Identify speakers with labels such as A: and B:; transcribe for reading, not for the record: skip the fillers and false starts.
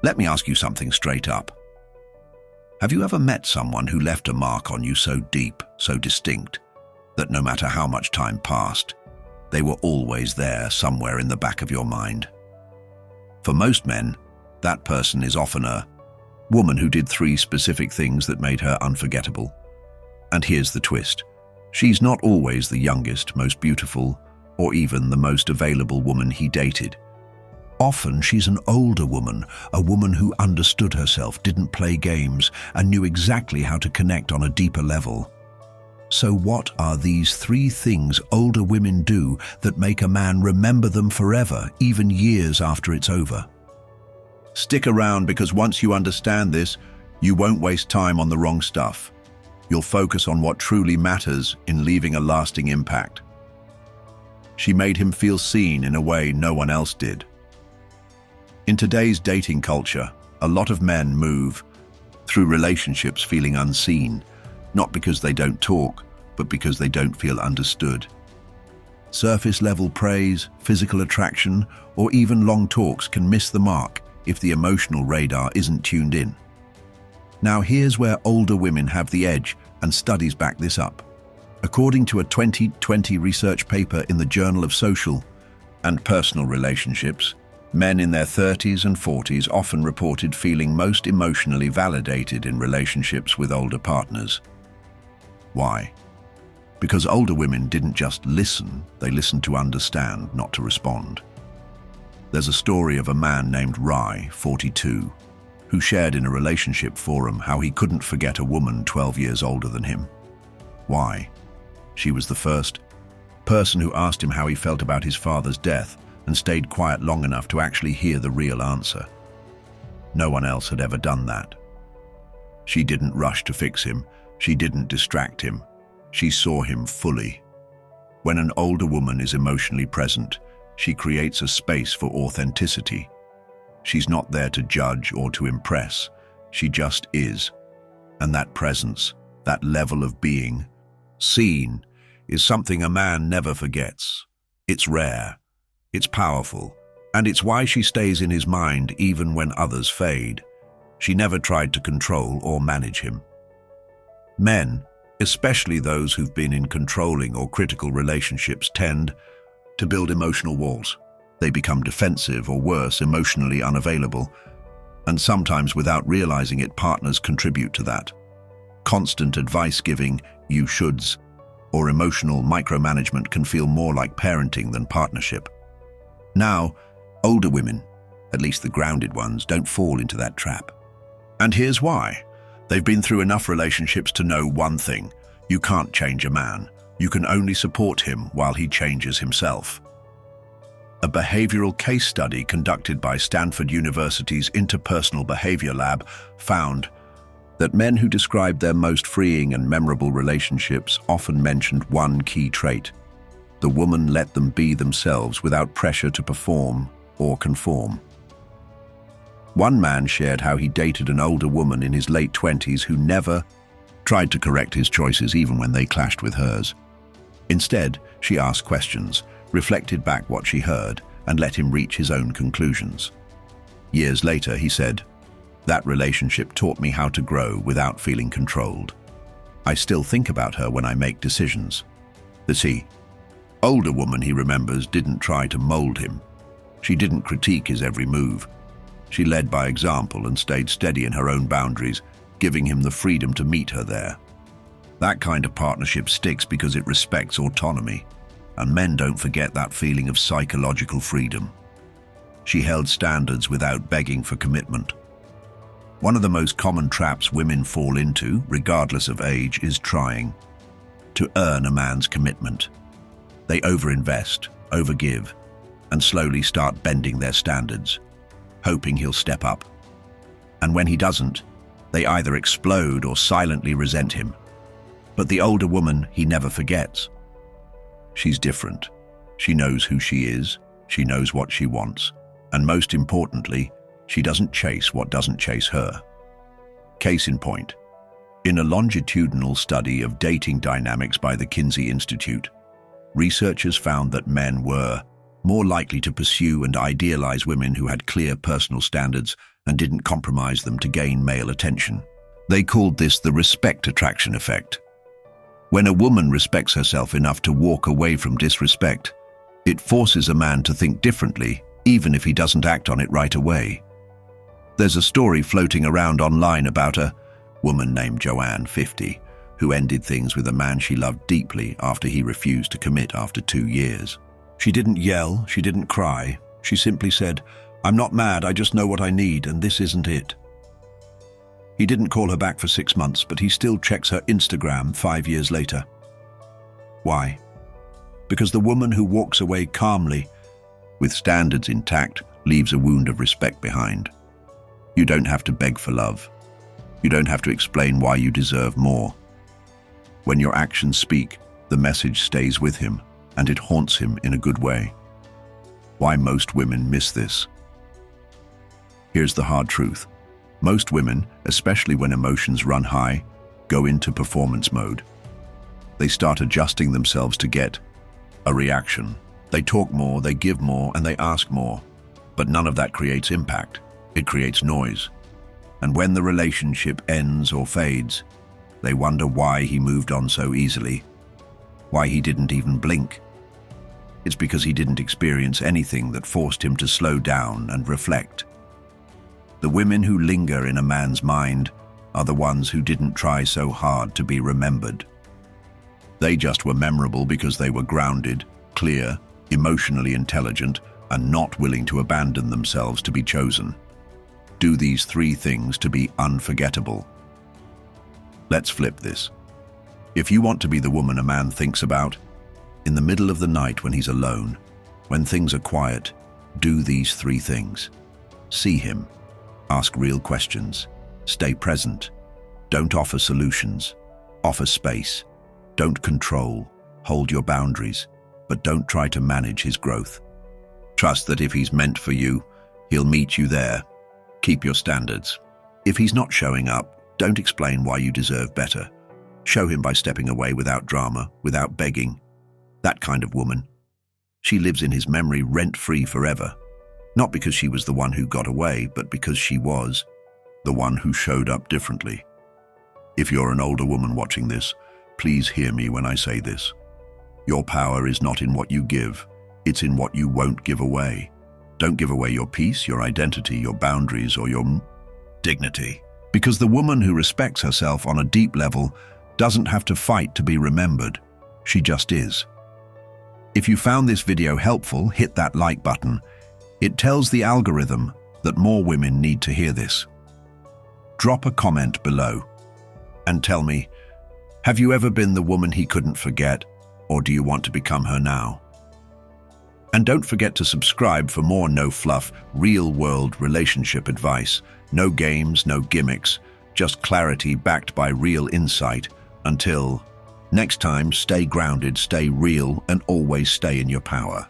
A: Let me ask you something straight up. Have you ever met someone who left a mark on you so deep, so distinct, that no matter how much time passed, they were always there somewhere in the back of your mind? For most men, that person is often a woman who did 3 specific things that made her unforgettable. And here's the twist. She's not always the youngest, most beautiful, or even the most available woman he dated. Often she's an older woman, a woman who understood herself, didn't play games, and knew exactly how to connect on a deeper level. So what are these 3 things older women do that make a man remember them forever, even years after it's over? Stick around, because once you understand this, you won't waste time on the wrong stuff. You'll focus on what truly matters in leaving a lasting impact. She made him feel seen in a way no one else did. In today's dating culture, a lot of men move through relationships feeling unseen, not because they don't talk, but because they don't feel understood. Surface-level praise, physical attraction, or even long talks can miss the mark if the emotional radar isn't tuned in. Now here's where older women have the edge, and studies back this up. According to a 2020 research paper in the Journal of Social and Personal Relationships, men in their 30s and 40s often reported feeling most emotionally validated in relationships with older partners. Why? Because older women didn't just listen, they listened to understand, not to respond. There's a story of a man named Rai, 42, who shared in a relationship forum how he couldn't forget a woman 12 years older than him. Why? She was the first person who asked him how he felt about his father's death and stayed quiet long enough to actually hear the real answer. No one else had ever done that. She didn't rush to fix him. She didn't distract him. She saw him fully. When an older woman is emotionally present, she creates a space for authenticity. She's not there to judge or to impress. She just is. And that presence, that level of being seen, is something a man never forgets. It's rare, it's powerful, and it's why she stays in his mind even when others fade. She never tried to control or manage him. Men, especially those who've been in controlling or critical relationships, tend to build emotional walls. They become defensive or worse, emotionally unavailable, and sometimes without realizing it, partners contribute to that. Constant advice giving, you shoulds, or emotional micromanagement can feel more like parenting than partnership. Now, older women, at least the grounded ones, don't fall into that trap. And here's why. They've been through enough relationships to know one thing: you can't change a man. You can only support him while he changes himself. A behavioral case study conducted by Stanford University's Interpersonal Behavior Lab found that men who described their most freeing and memorable relationships often mentioned one key trait: the woman let them be themselves without pressure to perform or conform. One man shared how he dated an older woman in his late 20s who never tried to correct his choices even when they clashed with hers. Instead, she asked questions, reflected back what she heard, and let him reach his own conclusions. Years later, he said, "That relationship taught me how to grow without feeling controlled. I still think about her when I make decisions." The older woman, he remembers, didn't try to mold him. She didn't critique his every move. She led by example and stayed steady in her own boundaries, giving him the freedom to meet her there. That kind of partnership sticks because it respects autonomy, and men don't forget that feeling of psychological freedom. She held standards without begging for commitment. One of the most common traps women fall into, regardless of age, is trying to earn a man's commitment. They overinvest, overgive, and slowly start bending their standards, hoping he'll step up. And when he doesn't, they either explode or silently resent him. But the older woman, he never forgets. She's different. She knows who she is, she knows what she wants, and most importantly, she doesn't chase what doesn't chase her. Case in point, in a longitudinal study of dating dynamics by the Kinsey Institute, researchers found that men were more likely to pursue and idealize women who had clear personal standards and didn't compromise them to gain male attention. They called this the respect attraction effect. When a woman respects herself enough to walk away from disrespect, it forces a man to think differently, even if he doesn't act on it right away. There's a story floating around online about a woman named Joanne, 50, who ended things with a man she loved deeply after he refused to commit after 2 years. She didn't yell, she didn't cry. She simply said, "I'm not mad, I just know what I need, and this isn't it." He didn't call her back for 6 months, but he still checks her Instagram 5 years later. Why? Because the woman who walks away calmly, with standards intact, leaves a wound of respect behind. You don't have to beg for love. You don't have to explain why you deserve more. When your actions speak, the message stays with him, and it haunts him in a good way. Why most women miss this? Here's the hard truth. Most women, especially when emotions run high, go into performance mode. They start adjusting themselves to get a reaction. They talk more, they give more, and they ask more. But none of that creates impact. It creates noise. And when the relationship ends or fades, they wonder why he moved on so easily, why he didn't even blink. It's because he didn't experience anything that forced him to slow down and reflect. The women who linger in a man's mind are the ones who didn't try so hard to be remembered. They just were memorable because they were grounded, clear, emotionally intelligent, and not willing to abandon themselves to be chosen. Do these 3 things to be unforgettable. Let's flip this. If you want to be the woman a man thinks about, in the middle of the night when he's alone, when things are quiet, do these 3 things. See him. Ask real questions. Stay present. Don't offer solutions. Offer space. Don't control. Hold your boundaries, but don't try to manage his growth. Trust that if he's meant for you, he'll meet you there. Keep your standards. If he's not showing up, don't explain why you deserve better. Show him by stepping away without drama, without begging. That kind of woman. She lives in his memory rent-free forever. Not because she was the one who got away, but because she was the one who showed up differently. If you're an older woman watching this, please hear me when I say this. Your power is not in what you give, it's in what you won't give away. Don't give away your peace, your identity, your boundaries, or your dignity. Because the woman who respects herself on a deep level doesn't have to fight to be remembered. She just is. If you found this video helpful, hit that like button. It tells the algorithm that more women need to hear this. Drop a comment below and tell me, have you ever been the woman he couldn't forget, or do you want to become her now? And don't forget to subscribe for more no-fluff, real-world relationship advice. No games, no gimmicks, just clarity backed by real insight. Until next time, stay grounded, stay real, and always stay in your power.